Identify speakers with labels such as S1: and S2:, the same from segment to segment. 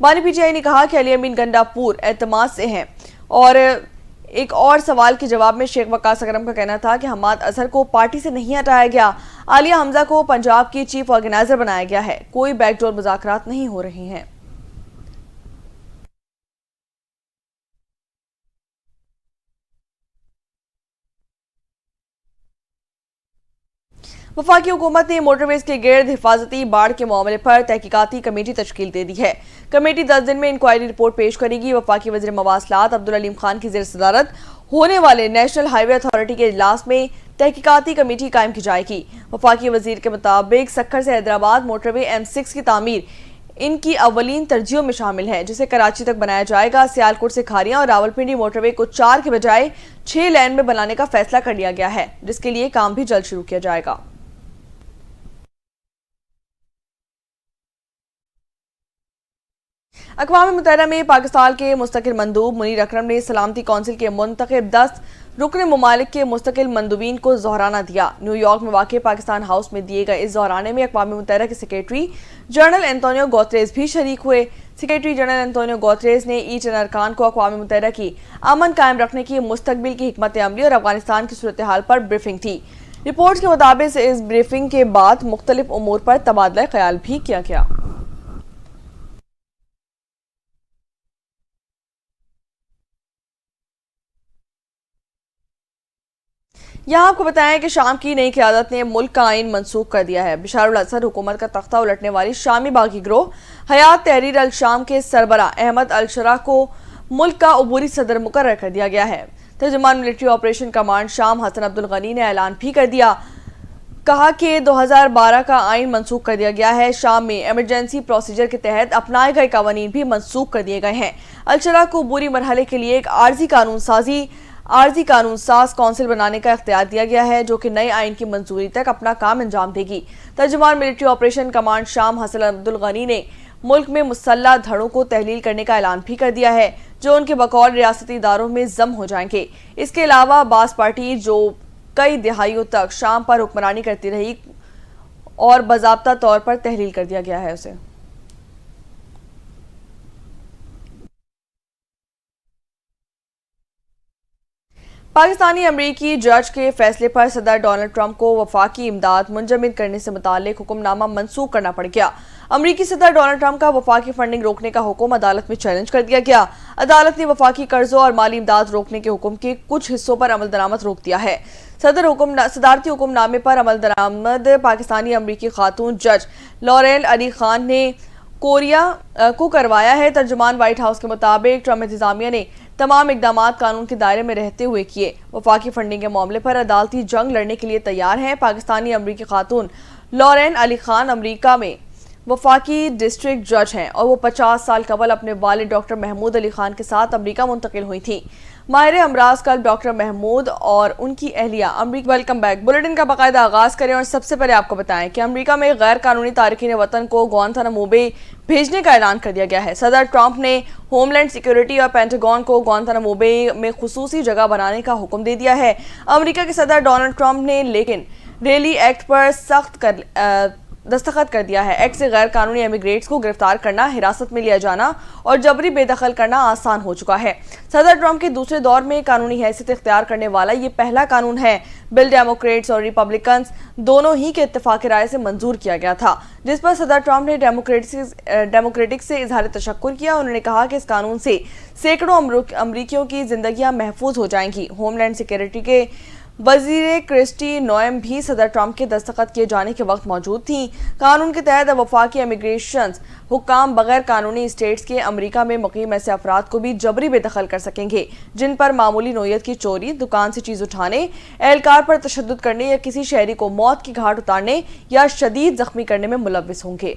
S1: بانی P T I نے کہا کہ علی امین گنڈاپور اعتماد سے ہیں، اور ایک اور سوال کے جواب میں شیخ وقاص اکرم کا کہنا تھا کہ حماد اظہر کو پارٹی سے نہیں ہٹایا گیا، عالیہ حمزہ کو پنجاب کی چیف آرگنائزر بنایا گیا ہے، کوئی بیک ڈور مذاکرات نہیں ہو رہی ہیں۔ وفاقی حکومت نے موٹر ویز کے گرد حفاظتی باڑ کے معاملے پر تحقیقاتی کمیٹی تشکیل دے دی ہے۔ کمیٹی 10 دن میں انکوائری رپورٹ پیش کرے گی۔ وفاقی وزیر مواصلات عبدالعلیم خان کی زیر صدارت ہونے والے نیشنل ہائی وے اتھارٹی کے اجلاس میں تحقیقاتی کمیٹی قائم کی جائے گی۔ وفاقی وزیر کے مطابق سکھر سے حیدرآباد موٹر وے M6 کی تعمیر ان کی اولین ترجیحوں میں شامل ہے، جسے کراچی تک بنایا جائے گا۔ سیالکوٹ سے کھاریاں اور راولپنڈی موٹر وے کو 4 کے بجائے 6 لین میں بنانے کا فیصلہ کر لیا گیا ہے، جس کے لیے کام بھی جلد شروع کیا جائے گا۔ اقوام متحدہ میں پاکستان کے مستقل مندوب منیر اکرم نے سلامتی کونسل کے منتخب 10 رکن ممالک کے مستقل مندوبین کو زہرانہ دیا۔ نیو یارک میں واقع پاکستان ہاؤس میں دیے گئے اس زہرانے میں اقوام متحدہ کے سیکریٹری جنرل انتونیو گوتریز بھی شریک ہوئے۔ سیکریٹری جنرل انتونیو گوتریز نے ایچ این ارکان کو اقوام متحدہ کی امن قائم رکھنے کی مستقبل کی حکمت عملی اور افغانستان کی صورتحال پر بریفنگ دی۔ رپورٹ کے مطابق اس بریفنگ کے بعد مختلف امور پر تبادلہ خیال بھی کیا گیا۔ یہاں آپ کو بتائیں کہ شام کی نئی قیادت نے ملک کا آئین منسوخ کر دیا ہے۔ بشار الاسد حکومت کا تختہ الٹنے والی شامی باغی گروہ حیات تحریر الشام کے سربراہ احمد الشرا کو ملک کا عبوری صدر مقرر کر دیا گیا ہے۔ ترجمان ملٹری آپریشن کمانڈ شام حسن عبدالغنی نے اعلان بھی کر دیا، کہا کہ 2012 کا آئین منسوخ کر دیا گیا ہے۔ شام میں ایمرجنسی پروسیجر کے تحت اپنائے گئے قوانین بھی منسوخ کر دیے گئے ہیں۔ الشرا کو عبوری مرحلے کے لیے ایک عارضی قانون ساز کونسل بنانے کا اختیار دیا گیا ہے، جو کہ نئے آئین کی منظوری تک اپنا کام انجام دے گی۔ ترجمان ملٹری آپریشن کمانڈ شام حسن عبدالغنی نے ملک میں مسلح دھڑوں کو تحلیل کرنے کا اعلان بھی کر دیا ہے، جو ان کے بقول ریاستی اداروں میں ضم ہو جائیں گے۔ اس کے علاوہ باس پارٹی جو کئی دہائیوں تک شام پر حکمرانی کرتی رہی اور باضابطہ طور پر تحلیل کر دیا گیا ہے اسے۔ پاکستانی امریکی جج کے فیصلے پر صدر ڈونلڈ ٹرمپ کو وفاقی امداد منجمد کرنے سے متعلق حکم نامہ منسوخ کرنا پڑ گیا۔ امریکی صدر ڈونلڈ ٹرمپ کا وفاقی فنڈنگ روکنے کا حکم عدالت میں چیلنج کر دیا گیا۔ عدالت نے وفاقی قرضوں اور مالی امداد روکنے کے حکم کے کچھ حصوں پر عمل درآمد روک دیا ہے۔ صدارتی حکم نامے پر عمل درآمد پاکستانی امریکی خاتون جج لوریل علی خان نے کوریا کو کروایا ہے۔ ترجمان وائٹ ہاؤس کے مطابق ٹرمپ انتظامیہ نے تمام اقدامات قانون کے دائرے میں رہتے ہوئے کیے۔ وفاقی فنڈنگ کے معاملے پر عدالتی جنگ لڑنے کے لیے تیار ہیں۔ پاکستانی امریکی خاتون لورین علی خان امریکہ میں وفاقی ڈسٹرکٹ جج ہیں اور وہ 50 سال قبل اپنے والد ڈاکٹر محمود علی خان کے ساتھ امریکہ منتقل ہوئی تھیں۔ ماہر امراض قلب ڈاکٹر محمود اور ان کی اہلیہ امریکہ ویلکم بیک بلیٹن کا باقاعدہ آغاز کریں اور سب سے پہلے آپ کو بتائیں کہ امریکہ میں غیر قانونی تارکین وطن کو گوانتانامو بے بھیجنے کا اعلان کر دیا گیا ہے۔ صدر ٹرمپ نے ہوم لینڈ سیکیورٹی اور پینٹاگون کو گوانتانامو بے میں خصوصی جگہ بنانے کا حکم دے دیا ہے۔ امریکہ کے صدر ڈونلڈ ٹرمپ نے لیکن ریلی ایکٹ پر دستخط کر دیا ہے۔ ایکٹ سے غیر قانونی امیگریٹس کو گرفتار کرنا، حراست میں لیا جانا اور جبری بے دخل کرنا آسان ہو چکا ہے۔ صدر ٹرمپ کے دوسرے دور میں قانونی حیثیت اختیار کرنے والا یہ پہلا قانون ہے۔ بل ڈیموکریٹس اور ریپبلکنز دونوں ہی کے اتفاق رائے سے منظور کیا گیا تھا، جس پر صدر ٹرمپ نے ڈیموکریٹک سے اظہار تشکر کیا۔ انہوں نے کہا کہ اس قانون سے سینکڑوں امریکیوں کی زندگیاں محفوظ ہو جائیں گی۔ ہوم لینڈ سیکیورٹی کے وزیر کرسٹی نوئم بھی صدر ٹرمپ کے دستخط کیے جانے کے وقت موجود تھیں۔ قانون کے تحت وفاقی امیگریشن حکام بغیر قانونی اسٹیٹس کے امریکہ میں مقیم ایسے افراد کو بھی جبری بے دخل کر سکیں گے جن پر معمولی نوعیت کی چوری، دکان سے چیز اٹھانے، اہلکار پر تشدد کرنے یا کسی شہری کو موت کی گھاٹ اتارنے یا شدید زخمی کرنے میں ملوث ہوں گے۔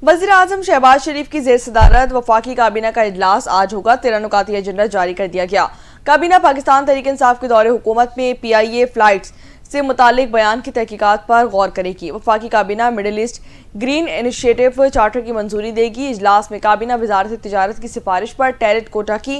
S1: وزیر اعظم شہباز شریف کی زیر صدارت وفاقی کابینہ کا اجلاس آج ہوگا۔ 13 نکاتی ایجنڈا جاری کر دیا گیا۔ کابینہ پاکستان تحریک انصاف کے دور حکومت میں PIA فلائٹس سے متعلق بیان کی تحقیقات پر غور کرے گی۔ وفاقی کابینہ Middle East Green Initiative charter کی منظوری دے گی۔ اجلاس میں کابینہ وزارت تجارت کی سفارش پر ٹیرٹ کوٹا کی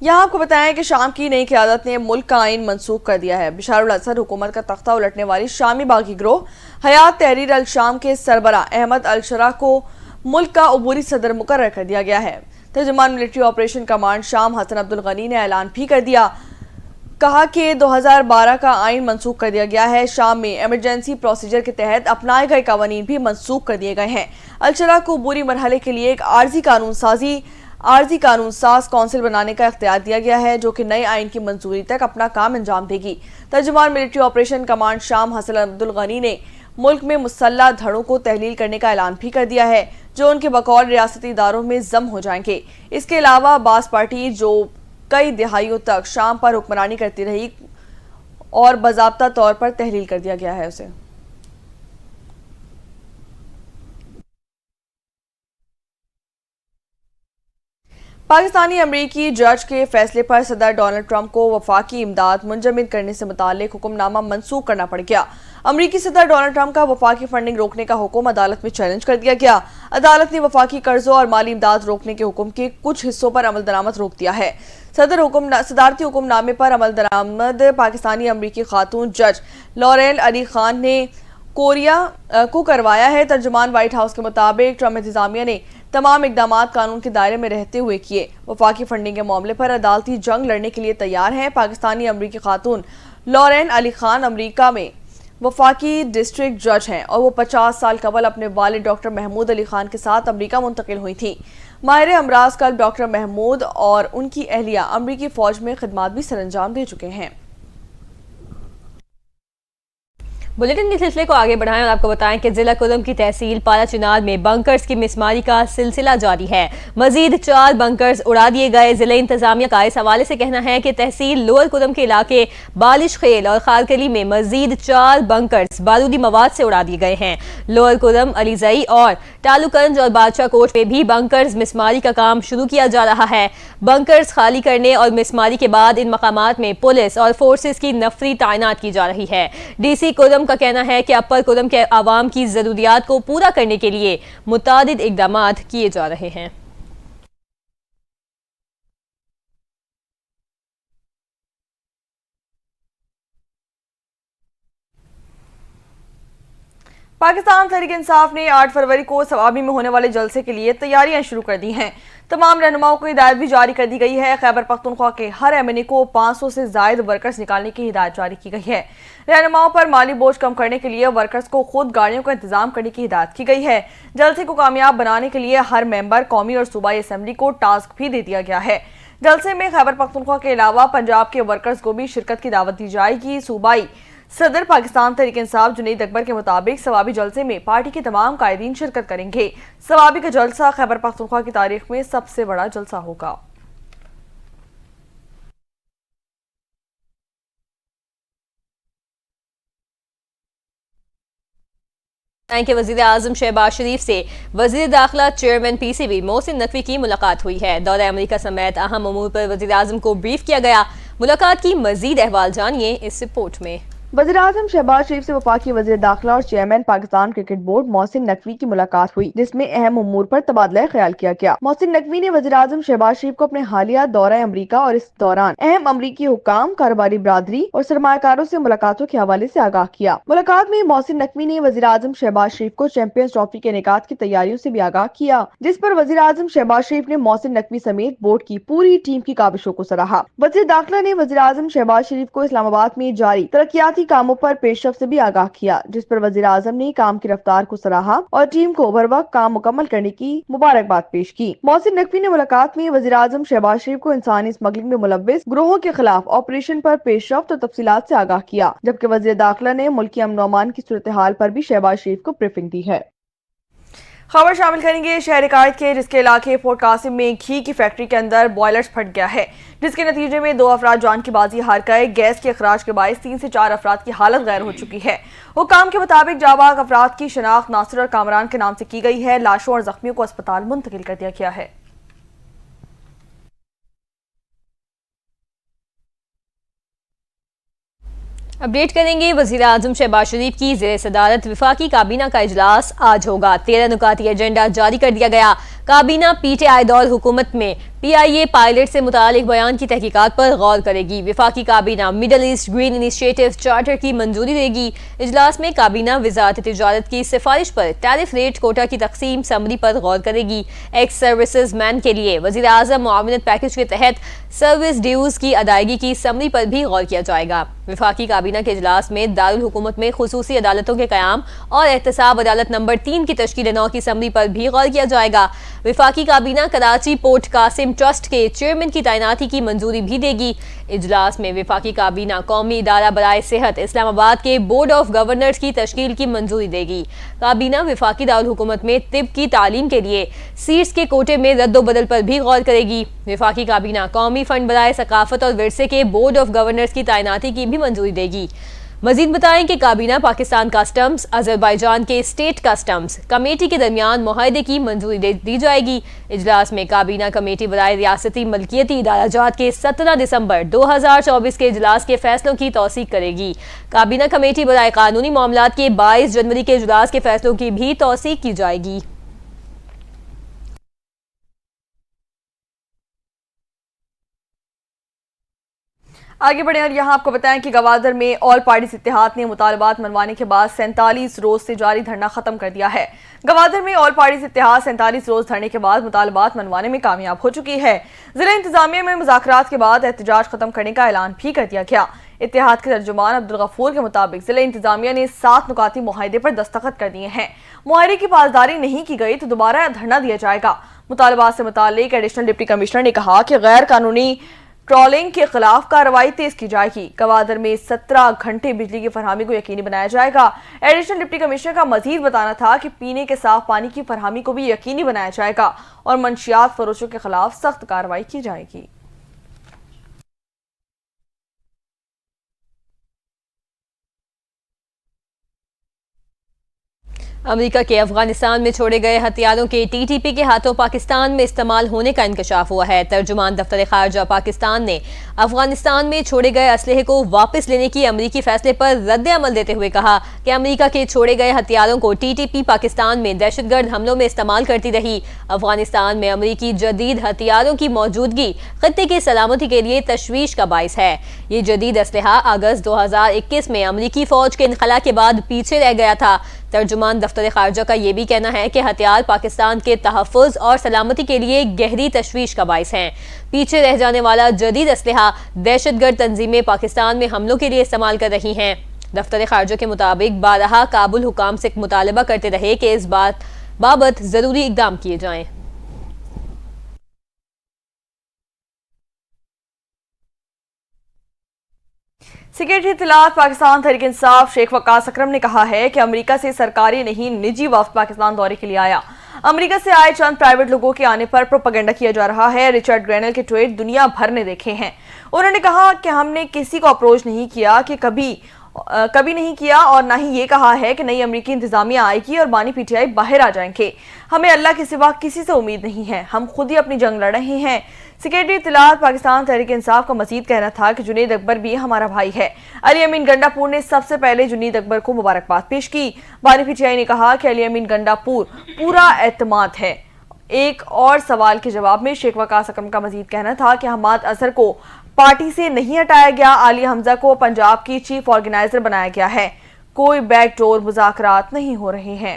S1: یہاں آپ کو بتائیں کہ شام کی نئی قیادت نے ملک کا آئین منسوخ کر دیا ہے۔ بشار الاسد حکومت کا تختہ الٹنے والی شامی باغی گروہ حیات تحریر الشام کے سربراہ احمد الشرا کو ملک کا عبوری صدر مقرر کر دیا گیا ہے۔ ترجمان ملٹری آپریشن کمانڈ شام حسن عبدالغنی نے اعلان بھی کر دیا، کہا کہ 2012 کا آئین منسوخ کر دیا گیا ہے۔ شام میں ایمرجنسی پروسیجر کے تحت اپنائے گئے قوانین بھی منسوخ کر دیے گئے ہیں۔ الشرا کو عبوری مرحلے کے لیے ایک عارضی قانون ساز کونسل بنانے کا اختیار دیا گیا ہے، جو کہ نئے آئین کی منظوری تک اپنا کام انجام دے گی۔ ترجمان ملٹری آپریشن کمانڈ شام حسن عبدالغنی نے ملک میں مسلح دھڑوں کو تحلیل کرنے کا اعلان بھی کر دیا ہے، جو ان کے بقول ریاستی اداروں میں ضم ہو جائیں گے۔ اس کے علاوہ باس پارٹی جو کئی دہائیوں تک شام پر حکمرانی کرتی رہی اور باضابطہ طور پر تحلیل کر دیا گیا ہے اسے۔ پاکستانی امریکی جج کے فیصلے پر صدر ڈونلڈ ٹرمپ کو وفاقی امداد منجمد کرنے سے متعلق حکم نامہ منسوخ کرنا پڑ گیا۔ امریکی صدر ڈونلڈ ٹرمپ کا وفاقی فنڈنگ روکنے کا حکم عدالت میں چیلنج کر دیا گیا۔ عدالت نے وفاقی قرضوں اور مالی امداد روکنے کے حکم کے کچھ حصوں پر عمل درآمد روک دیا ہے۔ صدارتی حکم نامے پر عمل درآمد پاکستانی امریکی خاتون جج لوریل علی خان نے کوریا کو کروایا ہے۔ ترجمان وائٹ ہاؤس کے مطابق ٹرمپ انتظامیہ نے تمام اقدامات قانون کے دائرے میں رہتے ہوئے کیے۔ وفاقی فنڈنگ کے معاملے پر عدالتی جنگ لڑنے کے لیے تیار ہیں۔ پاکستانی امریکی خاتون لورین علی خان امریکہ میں وفاقی ڈسٹرکٹ جج ہیں اور وہ 50 سال قبل اپنے والد ڈاکٹر محمود علی خان کے ساتھ امریکہ منتقل ہوئی تھیں۔ ماہر امراض قلب ڈاکٹر محمود اور ان کی اہلیہ امریکی فوج میں خدمات بھی سر انجام دے چکے ہیں۔
S2: بلیٹن کے سلسلے کو آگے بڑھائیں اور آپ کو بتائیں کہ ضلع کدم کی تحصیل پالا چنار میں بنکرز کی مسماری کا سلسلہ جاری ہے۔ مزید 4 بنکرز اڑا دیے گئے۔ ضلع انتظامیہ کا اس حوالے سے کہنا ہے کہ تحصیل لوئر کدم کے علاقے بالش خیل اور خالکلی میں مزید 4 بنکرز بارودی مواد سے اڑا دیے گئے ہیں۔ لوئر کدم، علی زئی اور ٹالوکنج اور بادشاہ کوٹ میں بھی بنکرز مسماری کا کام شروع کیا جا رہا ہے۔ بنکرز خالی کرنے اور مسماری کے بعد ان مقامات میں پولیس اور فورسز کی نفری تعینات کی جا رہی ہے۔ ڈی سی کدم کا کہنا ہے کہ اپر کدم کے عوام کی ضروریات کو پورا کرنے کے لیے متعدد اقدامات کیے جا رہے ہیں۔
S1: پاکستان تحریک انصاف نے 8 فروری کو ثوابی میں ہونے والے جلسے کے لیے تیاریاں شروع کر دی ہیں۔ تمام رہنماؤں کو ہدایت بھی جاری کر دی گئی ہے۔ خیبر پختونخوا کے ہر ایم این اے کو 500 سے زائد ورکرز نکالنے کی ہدایت جاری کی گئی ہے۔ رہنماؤں پر مالی بوجھ کم کرنے کے لیے ورکرز کو خود گاڑیوں کا انتظام کرنے کی ہدایت کی گئی ہے۔ جلسے کو کامیاب بنانے کے لیے ہر ممبر قومی اور صوبائی اسمبلی کو ٹاسک بھی دے دیا گیا ہے۔ جلسے میں خیبر پختونخوا کے علاوہ پنجاب کے ورکرز کو بھی شرکت کی دعوت دی جائے گی۔ صوبائی صدر پاکستان تحریک انصاف جنید اکبر کے مطابق ثوابی جلسے میں پارٹی کے تمام قائدین شرکت کریں گے۔ ثوابی کا جلسہ خیبر پختونخوا کی تاریخ میں سب سے بڑا جلسہ ہوگا۔
S2: کہ وزیر اعظم شہباز شریف سے وزیر داخلہ chairman P C B Mohsin Naqvi کی ملاقات ہوئی ہے۔ دورہ امریکہ سمیت اہم امور پر وزیر اعظم کو بریف کیا گیا۔ ملاقات کی مزید احوال جانیے اس رپورٹ میں۔
S1: وزیر اعظم شہباز شریف سے وفاقی وزیر داخلہ اور chairman Pakistan cricket board Mohsin Naqvi کی ملاقات ہوئی، جس میں اہم امور پر تبادلہ خیال کیا گیا۔ محسن نقوی نے وزیر اعظم شہباز شریف کو اپنے حالیہ دورہ امریکہ اور اس دوران اہم امریکی حکام، کاروباری برادری اور سرمایہ کاروں سے ملاقاتوں کے حوالے سے آگاہ کیا۔ ملاقات میں محسن نقوی نے وزیر اعظم شہباز شریف کو چیمپئنز ٹرافی کے انعقاد کی تیاریوں سے بھی آگاہ کیا، جس پر وزیر اعظم شہباز شریف نے محسن نقوی سمیت بورڈ کی پوری ٹیم کی کاوشوں کو سراہا۔ وزیر داخلہ نے وزیر اعظم شہباز شریف کو اسلام آباد میں جاری ترقیاتی کاموں پر پیش رفت سے بھی آگاہ کیا، جس پر وزیر اعظم نے کام کی رفتار کو سراہا اور ٹیم کو بروقت کام مکمل کرنے کی مبارکباد پیش کی۔ محسن نقوی نے ملاقات میں وزیر اعظم شہباز شریف کو انسانی اسمگلنگ میں ملوث گروہوں کے خلاف آپریشن پر پیش رفت اور تفصیلات سے آگاہ کیا، جبکہ وزیر داخلہ نے ملکی امن و امان کی صورتحال پر بھی شہباز شریف کو بریفنگ دی ہے۔ خبر شامل کریں گے شہر قائد کے، جس کے علاقے فورٹ قاسم میں گھی کی فیکٹری کے اندر بوائلر پھٹ گیا ہے، جس کے نتیجے میں 2 افراد جان کی بازی ہار گئے۔ گیس کے اخراج کے باعث 3 سے 4 افراد کی حالت غیر ہو چکی ہے۔ حکام کے مطابق جاں افراد کی شناخت ناصر اور کامران کے نام سے کی گئی ہے۔ لاشوں اور زخمیوں کو اسپتال منتقل کر دیا گیا ہے۔
S2: اپڈیٹ کریں گے وزیر اعظم شہباز شریف کی زیر صدارت وفاقی کابینہ کا اجلاس آج ہوگا۔ 13 نکاتی ایجنڈا جاری کر دیا گیا۔ کابینہ پی ٹی آئی دور حکومت میں پی آئی اے پائلٹ سے متعلق بیان کی تحقیقات پر غور کرے گی۔ وفاقی کابینہ Middle East Green Initiative charter کی منظوری دے گی۔ اجلاس میں کابینہ وزارت تجارت کی سفارش پر ٹیرف ریٹ کوٹا کی تقسیم سمری پر غور کرے گی۔ ایکس سروسز مین کے لیے وزیر اعظم معاونت پیکج کے تحت سروس ڈیوز کی ادائیگی کی سمری پر بھی غور کیا جائے گا۔ وفاقی کابینہ کے اجلاس میں دارالحکومت میں خصوصی عدالتوں کے قیام اور احتساب عدالت نمبر 3 کی تشکیل نو کی سمری پر بھی غور کیا جائے گا۔ وفاقی کابینہ کراچی پورٹ قاسم ٹرسٹ کے چیئرمین کی تعیناتی کی منظوری بھی دے گی۔ اجلاس میں وفاقی کابینہ قومی ادارہ برائے صحت اسلام آباد کے بورڈ آف گورنرز کی تشکیل کی منظوری دے گی۔ کابینہ وفاقی دارالحکومت میں طب کی تعلیم کے لیے سیٹس کے کوٹے میں رد و بدل پر بھی غور کرے گی۔ وفاقی کابینہ قومی فنڈ برائے ثقافت اور ورثے کے بورڈ آف گورنرز کی تعیناتی کی بھی منظوری دے گی۔ مزید بتائیں کہ کابینہ پاکستان کسٹمز آذربائیجان کے اسٹیٹ کسٹمز کمیٹی کے درمیان معاہدے کی منظوری دی جائے گی۔ اجلاس میں کابینہ کمیٹی برائے ریاستی ملکیتی ادارہ جات کے 17 دسمبر 2024 کے اجلاس کے فیصلوں کی توثیق کرے گی۔ کابینہ کمیٹی برائے قانونی معاملات کے 22 جنوری کے اجلاس کے فیصلوں کی بھی توثیق کی جائے گی۔
S1: آگے بڑھیں اور یہاں آپ کو بتائیں کہ گوادر میں آل پارٹیز اتحاد نے مطالبات منوانے کے بعد 47 روز سے جاری دھرنا ختم کر دیا ہے۔ گوادر میں آل پارٹیز اتحاد 47 روز دھرنے کے بعد مطالبات منوانے میں کامیاب ہو چکی ہے۔ ضلع انتظامیہ میں مذاکرات کے بعد احتجاج ختم کرنے کا اعلان بھی کر دیا گیا۔ اتحاد کے ترجمان عبدالغفور کے مطابق ضلع انتظامیہ نے 7 نکاتی معاہدے پر دستخط کر دیے ہیں۔ معاہدے کی پاسداری نہیں کی گئی تو دوبارہ دھرنا دیا جائے گا۔ مطالبات سے متعلق ایڈیشنل ڈپٹی کمشنر نے کہا کہ غیر قانونی ٹرولنگ کے خلاف کارروائی تیز کی جائے گی۔ گوادر میں 17 گھنٹے بجلی کی فراہمی کو یقینی بنایا جائے گا۔ ایڈیشنل ڈپٹی کمشنر کا مزید بتانا تھا کہ پینے کے صاف پانی کی فراہمی کو بھی یقینی بنایا جائے گا اور منشیات فروشوں کے خلاف سخت کارروائی کی جائے گی۔
S2: امریکہ کے افغانستان میں چھوڑے گئے ہتھیاروں کے ٹی ٹی پی کے ہاتھوں پاکستان میں استعمال ہونے کا انکشاف ہوا ہے۔ ترجمان دفتر خارجہ پاکستان نے افغانستان میں چھوڑے گئے اسلحے کو واپس لینے کی امریکی فیصلے پر رد عمل دیتے ہوئے کہا کہ امریکہ کے چھوڑے گئے ہتھیاروں کو ٹی ٹی پی پاکستان میں دہشت گرد حملوں میں استعمال کرتی رہی۔ افغانستان میں امریکی جدید ہتھیاروں کی موجودگی خطے کی سلامتی کے لیے تشویش کا باعث ہے۔ یہ جدید اسلحہ اگست 2021 میں امریکی فوج کے انخلاء کے بعد پیچھے رہ گیا تھا۔ ترجمان دفتر خارجہ کا یہ بھی کہنا ہے کہ ہتھیار پاکستان کے تحفظ اور سلامتی کے لیے گہری تشویش کا باعث ہیں۔ پیچھے رہ جانے والا جدید اسلحہ دہشت گرد تنظیمیں پاکستان میں حملوں کے لیے استعمال کر رہی ہیں۔ دفتر خارجہ کے مطابق بارہا کابل حکام سے مطالبہ کرتے رہے کہ اس بابت ضروری اقدام کیے جائیں۔
S1: سیکریٹری اطلاعات پاکستان تحریک انصاف شیخ وقاص اکرم نے کہا ہے کہ امریکہ سے سرکاری نہیں نجی وفد پاکستان دورے کے لیے آیا۔ امریکہ سے آئے چند پرائیویٹ لوگوں کے آنے پر پروپیگنڈا کیا جا رہا ہے۔ رچرڈ گرینل کے ٹویٹ دنیا بھر نے دیکھے ہیں۔ انہوں نے کہا کہ ہم نے کسی کو اپروچ نہیں کیا کہ کبھی نہیں کیا اور نہ ہی یہ کہا ہے کہ نئی امریکی انتظامیہ آئے گی اور بانی پی ٹی آئی باہر آ جائیں گے۔ ہمیں اللہ کے سوا کسی سے امید نہیں ہے، ہم خود ہی اپنی جنگ لڑ رہے ہیں۔ سیکریٹری اطلاعات پاکستان تحریک انصاف کا مزید کہنا تھا کہ جنید اکبر بھی ہمارا بھائی ہے۔ علی امین گنڈا پور نے سب سے پہلے جنید اکبر کو مبارکباد پیش کی۔ بانی پی ٹی آئی نے کہا کہ علی امین گنڈا پور پورا اعتماد ہے۔ ایک اور سوال کے جواب میں شیخ وقاص اکرم کا مزید کہنا تھا کہ حماد اظہر کو پارٹی سے نہیں ہٹایا گیا، عالیہ حمزہ کو پنجاب کی چیف آرگنائزر بنایا گیا ہے، کوئی بیک ڈور مذاکرات نہیں ہو رہے ہیں۔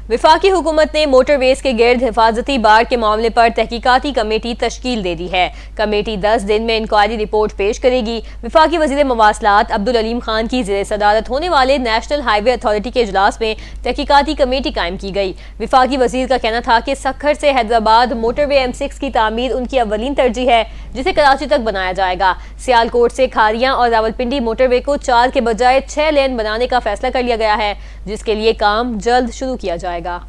S2: وفاقی حکومت نے موٹر ویز کے گرد حفاظتی بار کے معاملے پر تحقیقاتی کمیٹی تشکیل دے دی ہے۔ کمیٹی 10 دن میں انکوائری رپورٹ پیش کرے گی۔ وفاقی وزیر مواصلات عبدالعلیم خان کی زیر صدارت ہونے والے نیشنل ہائی وے اتھارٹی کے اجلاس میں تحقیقاتی کمیٹی قائم کی گئی۔ وفاقی وزیر کا کہنا تھا کہ سکھر سے حیدرآباد موٹر وے M6 کی تعمیر ان کی اولین ترجیح ہے، جسے کراچی تک بنایا جائے گا۔ سیالکوٹ سے کھاریاں اور راولپنڈی موٹر وے کو 4 کے بجائے 6 لین بنانے کا فیصلہ کر لیا گیا ہے، جس کے لیے کام جلد شروع کیا جائے گا۔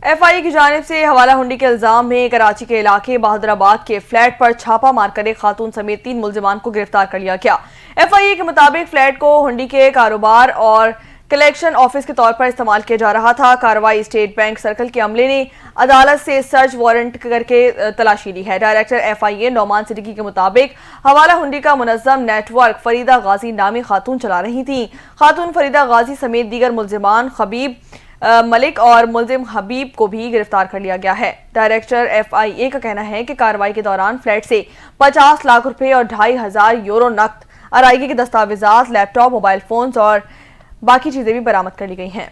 S1: FIA کی جانب سے حوالہ ہنڈی کے الزام میں کراچی کے علاقے بہادر آباد کے فلیٹ پر چھاپا مار کر ایک خاتون سمیت 3 ملزمان کو گرفتار کر لیا گیا۔ FIA کے مطابق فلیٹ کو ہنڈی کے کاروبار اور کلیکشن آفس کے طور پر استعمال کیا جا رہا تھا۔ کارروائی اسٹیٹ بینک سرکل کے عملے نے عدالت سے سرچ وارنٹ کر کے تلاشی لی ہے۔ ڈائریکٹر FIA نعمان صدیقی کے مطابق حوالہ ہنڈی کا منظم نیٹ ورک فریدہ غازی نامی خاتون چلا رہی تھیں۔ خاتون فریدہ غازی سمیت دیگر ملزمان خبیب ملک اور ملزم حبیب کو بھی گرفتار کر لیا گیا ہے۔ ڈائریکٹر FIA کا کہنا ہے کہ کارروائی کے دوران فلیٹ سے 50 لاکھ روپے اور 2,500 یورو نقد، ادائیگی کے دستاویزات، لیپ ٹاپ، موبائل فونز اور باقی چیزیں بھی برآمد کر لی گئی ہیں۔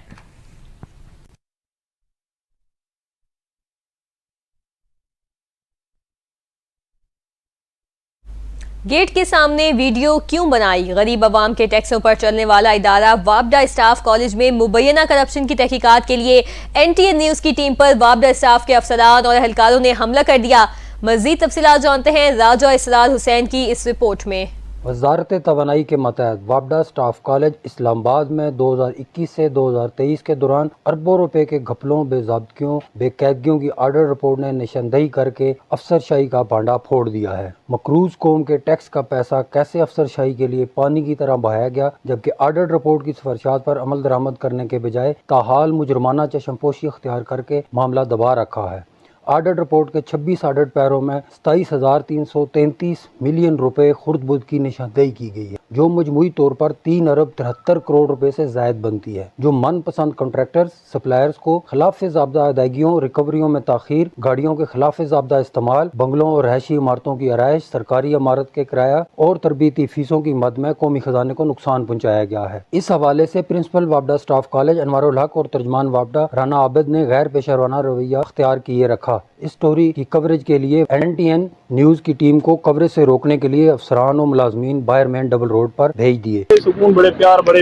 S2: گیٹ کے سامنے ویڈیو کیوں بنائی؟ غریب عوام کے ٹیکسوں پر چلنے والا ادارہ وابڈا اسٹاف کالج میں مبینہ کرپشن کی تحقیقات کے لیے NTN نیوز کی ٹیم پر وابڈا اسٹاف کے افسران اور اہلکاروں نے حملہ کر دیا۔ مزید تفصیلات جانتے ہیں راجہ اسرار حسین کی اس رپورٹ میں۔
S3: وزارت توانائی کے ماتحت وابڈا اسٹاف کالج اسلام آباد میں 2021 سے 2023 کے دوران اربوں روپے کے گھپلوں، بے ضابطگیوں، بے قاعدگیوں کی آڈر رپورٹ نے نشاندہی کر کے افسر شاہی کا بھانڈا پھوڑ دیا ہے۔ مقروض قوم کے ٹیکس کا پیسہ کیسے افسر شاہی کے لیے پانی کی طرح بہایا گیا، جبکہ آڈر رپورٹ کی سفارشات پر عمل درآمد کرنے کے بجائے تاحال مجرمانہ چشم پوشی اختیار کر کے معاملہ دبا رکھا ہے۔ آڈٹ رپورٹ کے 26 آڈٹ پیروں میں 27,333 ملین روپے خرد برد کی نشاندہی کی گئی ہے، جو مجموعی طور پر 3 ارب 73 کروڑ روپے سے زائد بنتی ہے، جو من پسند کنٹریکٹرز، سپلائرز کو خلاف ضابطہ ادائیگیوں، ریکوریوں میں تاخیر، گاڑیوں کے خلاف ضابطہ استعمال، بنگلوں اور رہائشی عمارتوں کی آرائش، سرکاری عمارت کے کرایہ اور تربیتی فیسوں کی مد میں قومی خزانے کو نقصان پہنچایا گیا ہے۔ اس حوالے سے پرنسپل وابڈا اسٹاف کالج انوار الحق اور ترجمان وابڈا رانا عابد نے غیر پیشہ ورانہ رویہ اختیار کیے رکھا۔ اس سٹوری کی کوریج کے لیے NTN نیوز کی ٹیم کو کوریج سے روکنے کے لیے افسران و ملازمین باہر مین ڈبل روڈ پر بھیج دیے۔
S4: سکون، بڑے پیار، بڑے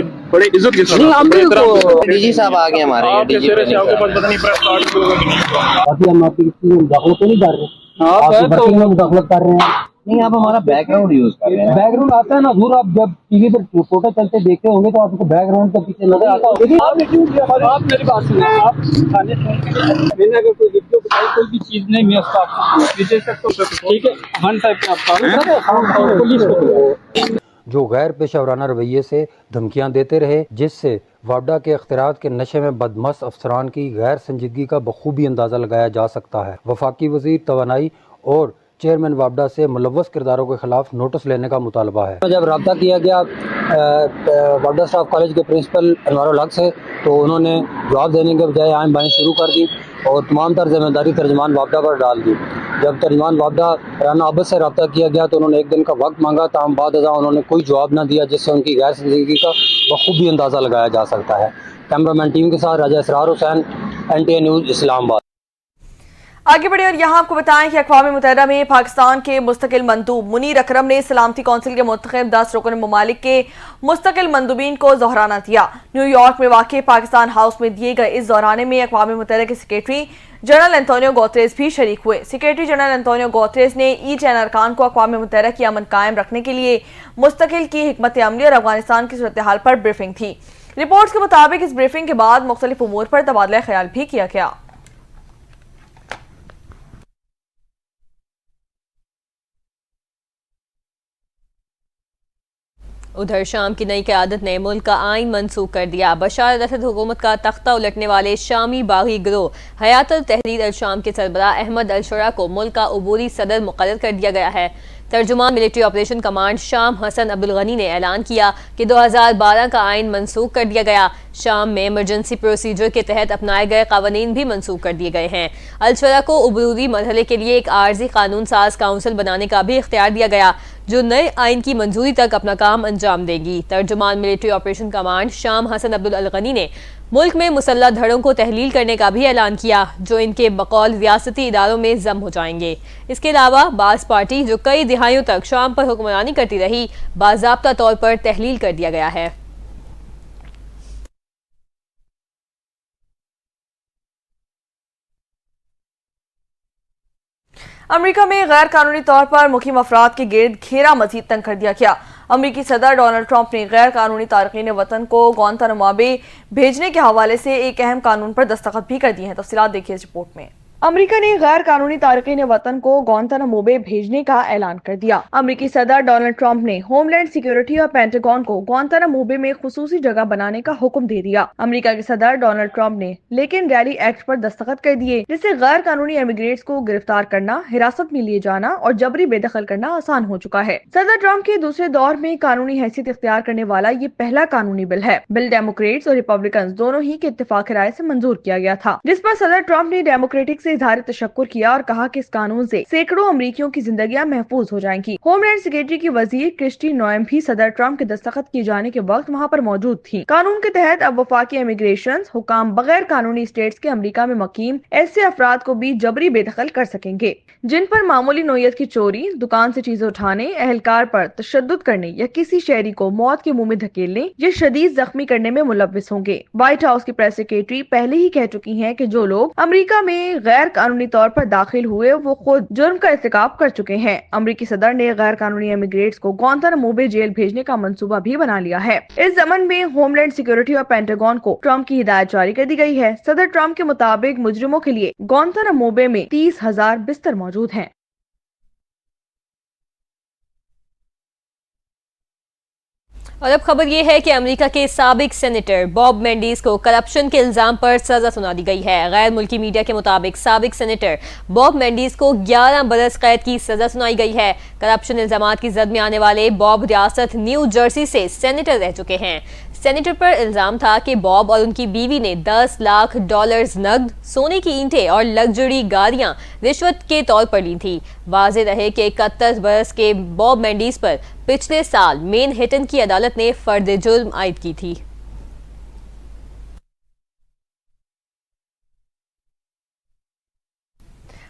S4: عزت کے ساتھ
S5: DG صاحب آ گئے ہمارے
S3: ہم آپ کی مداخلت تو نہیں کر رہے، آپ کی بھرتی میں مداخلت کر رہے ہیں؟
S5: نہیں، آپ ہمارا بیک گراؤنڈ یوز کر رہے ہیں۔
S3: بیک گراؤنڈ آتا ہے نا حضور، آپ جب ٹی وی پر فوٹو چلتے دیکھتے ہوں گے تو آپ کو بیک گراؤنڈ کا پیچھے نظر آتا ہوگا۔
S4: آپ میری بات سنیں، آپ میں نے اگر کوئی ویڈیو بتائی کوئی بھی چیز نہیں، میں اس کا آپ دے سکتا ہوں، ٹھیک ہے؟ ون ٹائپ میں آپ پولیس کو
S3: جو غیر پیشہ ورانہ رویے سے دھمکیاں دیتے رہے، جس سے وابڈا کے اختیارات کے نشے میں بدمست افسران کی غیر سنجیدگی کا بخوبی اندازہ لگایا جا سکتا ہے۔ وفاقی وزیر توانائی اور چیئرمین وابڈا سے ملوث کرداروں کے خلاف نوٹس لینے کا مطالبہ ہے۔ جب رابطہ کیا گیا وابڈا اسٹاف کالج کے پرنسپل انوار الحق سے، تو انہوں نے جواب دینے کے بجائے آئیں بائیں شروع کر دی اور تمام تر ذمہ داری ترجمان وابڈا پر ڈال دی۔ جب ترجمان وابڈا رانا عابد سے رابطہ کیا گیا تو انہوں نے 1 دن کا وقت مانگا، تاہم بعد ازاں انہوں نے کوئی جواب نہ دیا، جس سے ان کی غیر سنجیدگی کا بخوبی اندازہ لگایا جا سکتا ہے۔ کیمرہ مین ٹیم کے ساتھ راجہ اسرار حسین، NTN نیوز، اسلام آباد۔
S1: آگے بڑھے اور یہاں آپ کو بتائیں کہ اقوام متحدہ میں پاکستان کے مستقل مندوب منیر اکرم نے سلامتی کونسل کے منتخب 10 رکن ممالک کے مستقل مندوبین کو ظہرانہ دیا۔ نیو یارک میں واقع پاکستان ہاؤس میں دیے گئے اس ظہرانے میں اقوام متحدہ کے سیکریٹری جنرل انتونیو گوتریز بھی شریک ہوئے۔ سیکریٹری جنرل انتونیو گوتریز نے E10 ارکان کو اقوام متحدہ کی امن قائم رکھنے کے لیے مستقل کی حکمت عملی اور افغانستان کی صورتحال پر بریفنگ تھی۔ رپورٹس کے مطابق اس بریفنگ کے بعد مختلف امور پر تبادلہ خیال بھی کیا گیا۔
S2: ادھر شام کی نئی قیادت نے ملک کا آئین منسوخ کر دیا۔ بشار الاسد حکومت کا تختہ الٹنے والے شامی باغی گروہ حیات التحریر الشام کے سربراہ احمد الشرا کو ملک کا عبوری صدر مقرر کر دیا گیا ہے۔ ترجمان ملٹری آپریشن کمانڈ شام حسن عبدالغنی نے اعلان کیا کہ 2012 کا آئین منسوخ کر دیا گیا۔ شام میں ایمرجنسی پروسیجر کے تحت اپنائے گئے قوانین بھی منسوخ کر دیے گئے ہیں۔ الشرا کو عبوری مرحلے کے لیے ایک عارضی قانون ساز کونسل بنانے کا بھی اختیار دیا گیا، جو نئے آئین کی منظوری تک اپنا کام انجام دے گی۔ ترجمان ملٹری آپریشن کمانڈ شام حسن عبدالغنی نے ملک میں مسلح دھڑوں کو تحلیل کرنے کا بھی اعلان کیا، جو ان کے بقول ریاستی اداروں میں ضم ہو جائیں گے۔ اس کے علاوہ بعض پارٹی جو کئی دہائیوں تک شام پر حکمرانی کرتی رہی، باضابطہ طور پر تحلیل کر دیا گیا ہے۔
S1: امریکہ میں غیر قانونی طور پر مقیم افراد کے گرد گھیرا مزید تنگ کر دیا گیا۔ امریکی صدر ڈونلڈ ٹرمپ نے غیر قانونی تارکین وطن کو گوانتانامو بے بھیجنے کے حوالے سے ایک اہم قانون پر دستخط بھی کر دیے ہیں۔ تفصیلات دیکھیے اس رپورٹ میں۔ امریکہ نے غیر قانونی تارکین وطن کو گوانتانامو بے بھیجنے کا اعلان کر دیا۔ امریکی صدر ڈونلڈ ٹرمپ نے ہوم لینڈ سیکیورٹی اور پینٹاگون کو گوانتانامو بے میں خصوصی جگہ بنانے کا حکم دے دیا۔ امریکہ کے صدر ڈونلڈ ٹرمپ نے لیکن ریلی ایکٹ پر دستخط کر دیے، جس سے غیر قانونی امیگریٹس کو گرفتار کرنا، حراست میں لیے جانا اور جبری بے دخل کرنا آسان ہو چکا ہے۔ صدر ٹرمپ کے دوسرے دور میں قانونی حیثیت اختیار کرنے والا یہ پہلا قانونی بل ہے۔ بل ڈیموکریٹس اور ریپبلکنز دونوں ہی کے اتفاق رائے سے منظور کیا گیا تھا، جس پر صدر ٹرمپ نے ڈیموکریٹک سے اظہار تشکر کیا اور کہا کہ اس قانون سے سینکڑوں امریکیوں کی زندگیاں محفوظ ہو جائیں گی۔ ہوم لینڈ سیکورٹی کی وزیر کرسٹی نوئم بھی صدر ٹرمپ کے دستخط کیے جانے کے وقت وہاں پر موجود تھی۔ قانون کے تحت اب وفاقی امیگریشن حکام بغیر قانونی اسٹیٹس کے امریکہ میں مقیم ایسے افراد کو بھی جبری بے دخل کر سکیں گے جن پر معمولی نوعیت کی چوری، دکان سے چیزیں اٹھانے، اہلکار پر تشدد کرنے یا کسی شہری کو موت کے منہ میں دھکیلنے یا شدید زخمی کرنے میں ملوث ہوں گے۔ وائٹ ہاؤس کی پریس سیکریٹری پہلے ہی کہہ چکی ہیں کہ جو لوگ امریکہ میں غیر قانونی طور پر داخل ہوئے وہ خود جرم کا ارتکاب کر چکے ہیں۔ امریکی صدر نے غیر قانونی امیگریٹس کو گوانتانامو بے جیل بھیجنے کا منصوبہ بھی بنا لیا ہے۔ اس ضمن میں ہوم لینڈ سیکورٹی اور پینٹاگون کو ٹرمپ کی ہدایت جاری کر دی گئی ہے۔ صدر ٹرمپ کے مطابق مجرموں کے لیے گوانتانامو بے میں 30,000 بستر موجود ہیں۔
S2: اور اب خبر یہ ہے کہ امریکہ کے سابق سینیٹر باب مینڈیز کو کرپشن کے الزام پر سزا سنا دی گئی ہے۔ غیر ملکی میڈیا کے مطابق سابق سینیٹر باب مینڈیز کو 11 برس قید کی سزا سنائی گئی ہے۔ کرپشن الزامات کی زد میں آنے والے باب ریاست نیو جرسی سے سینیٹر رہ چکے ہیں۔ سینیٹر پر الزام تھا کہ باب اور ان کی بیوی نے $10 لاکھ نقد، سونے کی اینٹیں اور لگژری گاڑیاں رشوت کے طور پر لی تھی۔ واضح رہے کہ 31 برس کے باب مینڈیز پر پچھلے سال مین ہیٹن کی عدالت نے فرد جرم عائد کی تھی۔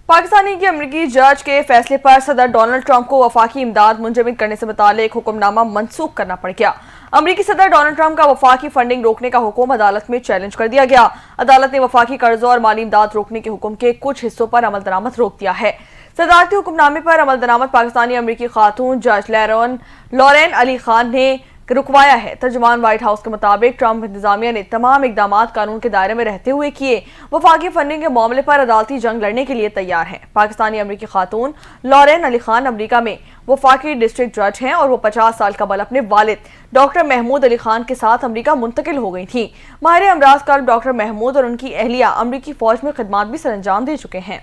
S1: پاکستانی کی امریکی جج کے فیصلے پر صدر ڈونلڈ ٹرمپ کو وفاقی امداد منجمد کرنے سے متعلق حکم نامہ منسوخ کرنا پڑ گیا۔ امریکی صدر ڈونلڈ ٹرمپ کا وفاقی فنڈنگ روکنے کا حکم عدالت میں چیلنج کر دیا گیا۔ عدالت نے وفاقی قرضوں اور مالی امداد روکنے کے حکم کے کچھ حصوں پر عمل درآمد روک دیا ہے۔ صدارتی حکم نامے پر عمل درآمد پاکستانی امریکی خاتون جج لورین علی خان نے رکوایا ہے۔ ترجمان وائٹ ہاؤس کے مطابق ٹرمپ انتظامیہ نے تمام اقدامات قانون کے دائرے میں رہتے ہوئے کیے۔ وفاقی فنڈنگ کے معاملے پر عدالتی جنگ لڑنے کے لیے تیار ہیں۔ پاکستانی امریکی خاتون لورین علی خان امریکہ میں وفاقی ڈسٹرکٹ جج ہیں اور وہ 50 سال قبل اپنے والد ڈاکٹر محمود علی خان کے ساتھ امریکہ منتقل ہو گئی تھیں۔ ماہر امراض قلب ڈاکٹر محمود اور ان کی اہلیہ امریکی فوج میں خدمات بھی سر انجام دے چکے ہیں۔